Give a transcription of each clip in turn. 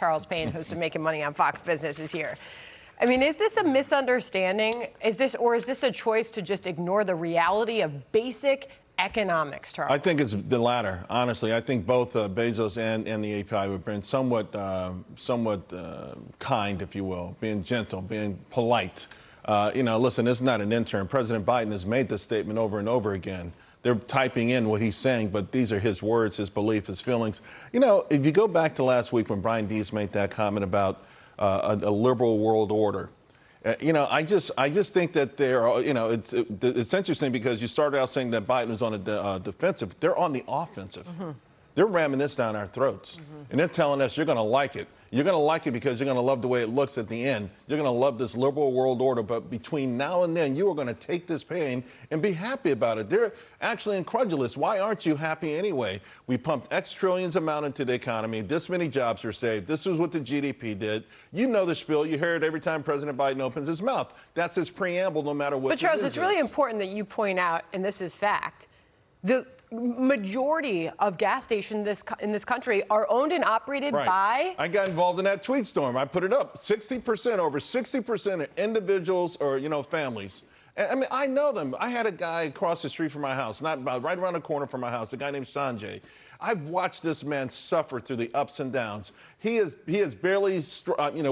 Charles Payne, host of Making Money on Fox Business, is here. I mean, is this a misunderstanding? Is this a choice to just ignore the reality of basic economics, Charles? I think it's the latter, honestly. I think both Bezos and the API have been somewhat kind, if you will, being gentle, being polite. Listen, this is not an intern. President Biden has made this statement over and over again. They're typing in what he's saying, but these are his words, his belief, his feelings. If you go back to last week when Brian Deese made that comment about a liberal world order, I just think that it's interesting because you started out saying that Biden was on the defensive. They're on the offensive. Mm-hmm. They're ramming this down our throats. Mm-hmm. And they're telling us you're going to like it. You're going to like it because you're going to love the way it looks at the end. You're going to love this liberal world order. But between now and then, you are going to take this pain and be happy about it. They're actually incredulous. Why aren't you happy anyway? We pumped X trillions amount into the economy. This many jobs were saved. This is what the GDP did. You know the spiel. You hear it every time President Biden opens his mouth. That's his preamble, no matter what. But Charles, it's really important that you point out, and this is fact, the majority of gas stations in this country are owned and operated by... I got involved in that tweet storm. I put it up. 60%, over 60% of individuals or, families. I mean, I know them. I had a guy across the street from my house, right around the corner from my house, a guy named Sanjay. I've watched this man suffer through the ups and downs. He is barely,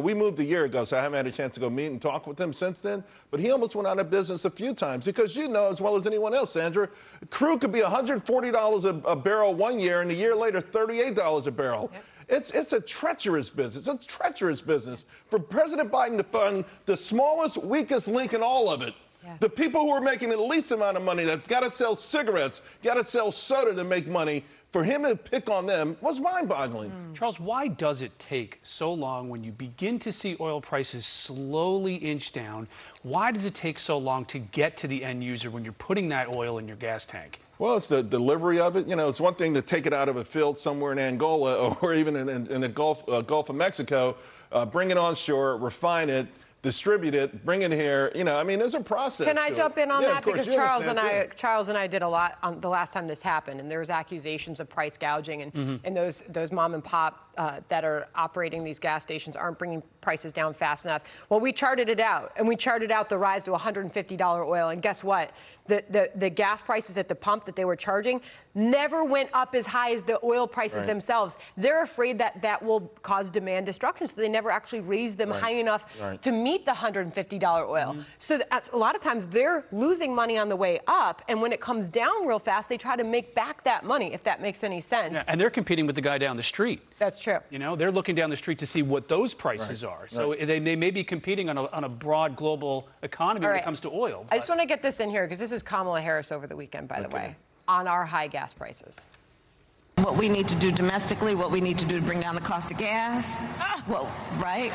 we moved a year ago, so I haven't had a chance to go meet and talk with him since then. But he almost went out of business a few times because you know as well as anyone else, Sandra, crude could be $140 a barrel one year and a year later, $38 a barrel. Yep. It's a treacherous business. It's a treacherous business for President Biden to fund the smallest, weakest link in all of it. Yeah. The people who are making the least amount of money, that got to sell cigarettes, got to sell soda to make money, for him to pick on them was mind-boggling. Charles, why does it take so long when you begin to see oil prices slowly inch down? Why does it take so long to get to the end user when you're putting that oil in your gas tank? Well, it's the delivery of it. It's one thing to take it out of a field somewhere in Angola or even in the Gulf of Mexico, bring it on shore, refine it, distribute it, bring it here. There's a process. Can I jump in on that? Because Charles and I did a lot on the last time this happened, and there was accusations of price gouging, and those mom and pop that are operating these gas stations aren't bringing prices down fast enough. Well, we charted it out, and we charted out the rise to $150 oil, and guess what? The gas prices at the pump that they were charging never went up as high as the oil prices themselves. They're afraid that will cause demand destruction, so they never actually raised them high enough to meet the $150 oil. So a lot of times they're losing money on the way up, and when it comes down real fast, they try to make back that money, if that makes any sense. Yeah, and they're competing with the guy down the street. That's true. They're looking down the street to see what those prices are. So they may be competing on a broad global economy when it comes to oil. I just want to get this in here because this is Kamala Harris over the weekend, by the way, on our high gas prices. What we need to do domestically, what we need to do to bring down the cost of gas. Well, right?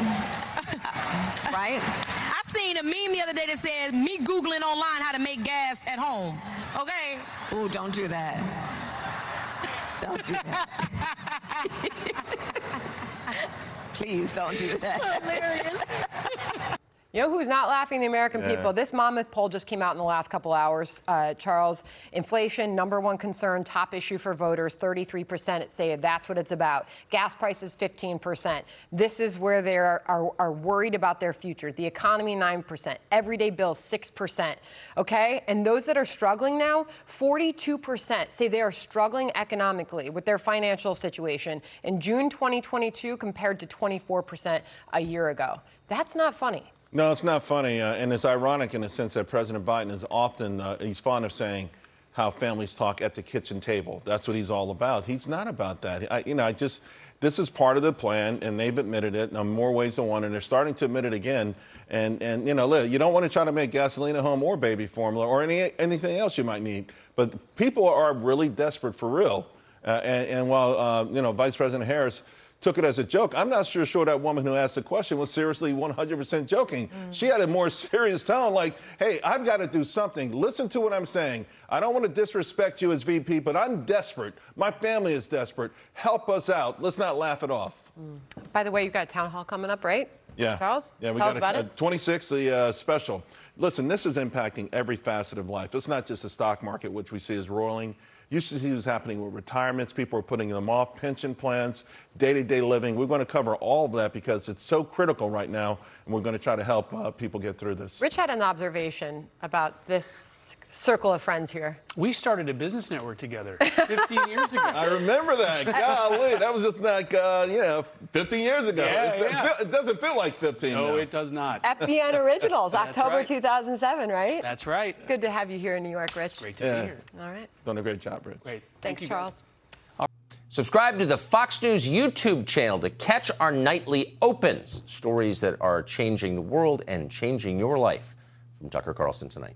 Right? I seen a meme the other day that said me Googling online how to make gas at home. Okay? Ooh, don't do that. Don't do that. Please don't do that. Hilarious. You know who's not laughing? The American people. This Monmouth poll just came out in the last couple hours. Charles, inflation, #1 concern, top issue for voters, 33% say that's what it's about. Gas prices, 15%. This is where they are worried about their future. The economy, 9%. Everyday bills, 6%. Okay? And those that are struggling now, 42% say they are struggling economically with their financial situation in June 2022 compared to 24% a year ago. That's not funny. No, it's not funny, and it's ironic in the sense that President Biden is often, he's fond of saying how families talk at the kitchen table. That's what he's all about. He's not about that. This is part of the plan, and they've admitted it in more ways than one, and they're starting to admit it again. And you don't want to try to make gasoline at home or baby formula or anything else you might need. But people are really desperate for real. And while, Vice President Harris took it as a joke, I'm not sure that woman who asked the question was seriously 100% joking. She had a more serious tone, like, hey, I've got to do something. Listen to what I'm saying. I don't want to disrespect you as VP, but I'm desperate. My family is desperate. Help us out. Let's not laugh it off. By the way, you've got a town hall coming up, right? Yeah. Charles? Yeah, we Tell got us about it. 26, the special. Listen, this is impacting every facet of life. It's not just the stock market, which we see is roiling. You should see what's happening with retirements. People are putting them off, pension plans, day-to-day living. We're going to cover all of that because it's so critical right now, and we're going to try to help people get through this. Rich had an observation about this circle of friends here. We started a business network together 15 years ago. I remember that. Golly, that was just like, 15 years ago. It doesn't feel like 15 No, now. it does not. FBN Originals, October right. 2007, right? That's right. Good to have you here in New York, Rich. Great to be here. All right. Done a great job, Rich. Great. Thanks, you, guys. Charles. Subscribe to the Fox News YouTube channel to catch our nightly opens, stories that are changing the world and changing your life. From Tucker Carlson tonight.